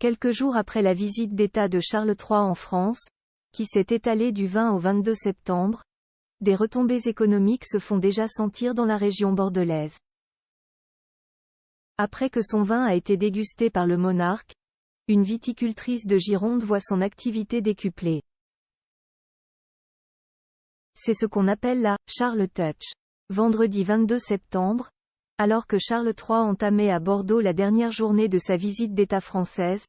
Quelques jours après la visite d'État de Charles III en France, qui s'est étalée du 20 au 22 septembre, des retombées économiques se font déjà sentir dans la région bordelaise. Après que son vin a été dégusté par le monarque, une viticultrice de Gironde voit son activité décuplée. C'est ce qu'on appelle la « Charles Touch ». Vendredi 22 septembre, alors que Charles III entamait à Bordeaux la dernière journée de sa visite d'État française,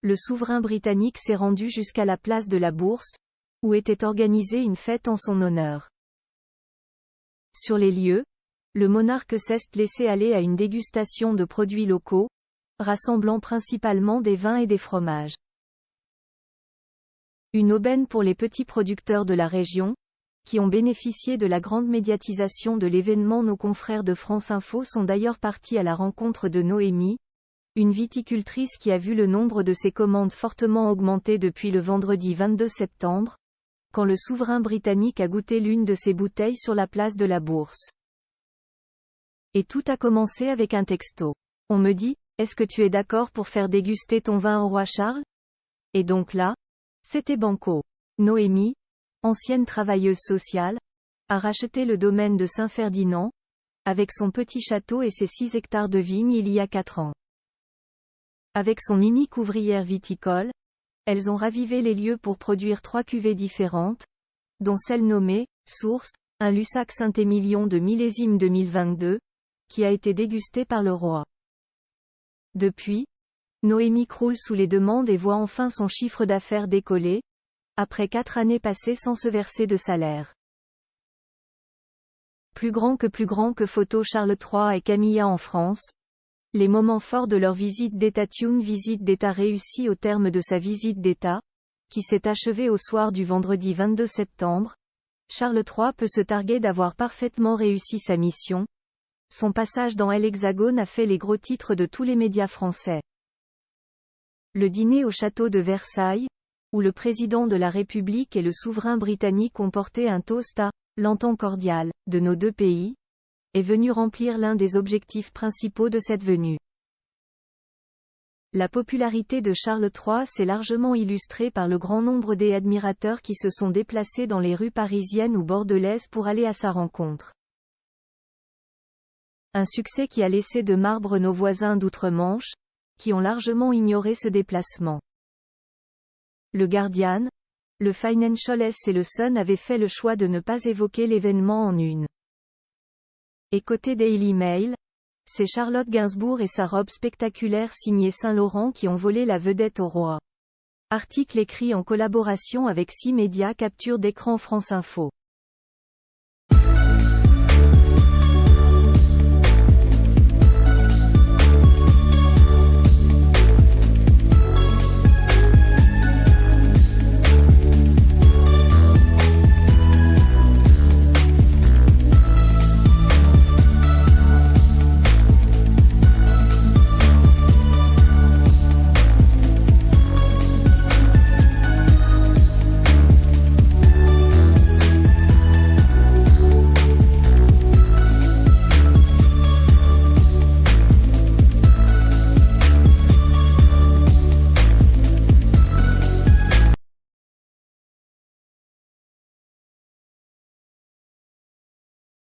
le souverain britannique s'est rendu jusqu'à la place de la Bourse, où était organisée une fête en son honneur. Sur les lieux, le monarque s'est laissé aller à une dégustation de produits locaux, rassemblant principalement des vins et des fromages. Une aubaine pour les petits producteurs de la région, qui ont bénéficié de la grande médiatisation de l'événement. Nos confrères de France Info sont d'ailleurs partis à la rencontre de Noémie, une viticultrice qui a vu le nombre de ses commandes fortement augmenter depuis le vendredi 22 septembre, quand le souverain britannique a goûté l'une de ses bouteilles sur la place de la Bourse. Et tout a commencé avec un texto. On me dit, est-ce que tu es d'accord pour faire déguster ton vin au roi Charles? Et donc là, c'était banco. Noémie, ancienne travailleuse sociale, a racheté le domaine de Saint-Ferdinand, avec son petit château et ses 6 hectares de vignes il y a 4 ans. Avec son unique ouvrière viticole, elles ont ravivé les lieux pour produire 3 cuvées différentes, dont celle nommée « Source », un Lussac Saint-Émilion de millésime 2022, qui a été dégusté par le roi. Depuis, Noémie croule sous les demandes et voit enfin son chiffre d'affaires décoller, après 4 années passées sans se verser de salaire. Plus grand que photo Charles III et Camilla en France. Les moments forts de leur visite d'État. Une visite d'État réussie au terme de sa visite d'État, qui s'est achevée au soir du vendredi 22 septembre. Charles III peut se targuer d'avoir parfaitement réussi sa mission. Son passage dans l'Hexagone a fait les gros titres de tous les médias français. Le dîner au château de Versailles, où le président de la République et le souverain britannique ont porté un toast à « l'entente cordiale » de nos deux pays, est venu remplir l'un des objectifs principaux de cette venue. La popularité de Charles III s'est largement illustrée par le grand nombre des admirateurs qui se sont déplacés dans les rues parisiennes ou bordelaises pour aller à sa rencontre. Un succès qui a laissé de marbre nos voisins d'outre-Manche, qui ont largement ignoré ce déplacement. Le Guardian, le Financial et le Sun avaient fait le choix de ne pas évoquer l'événement en une. Et côté Daily Mail, c'est Charlotte Gainsbourg et sa robe spectaculaire signée Saint-Laurent qui ont volé la vedette au roi. Article écrit en collaboration avec 6 médias. Capture d'écran France Info.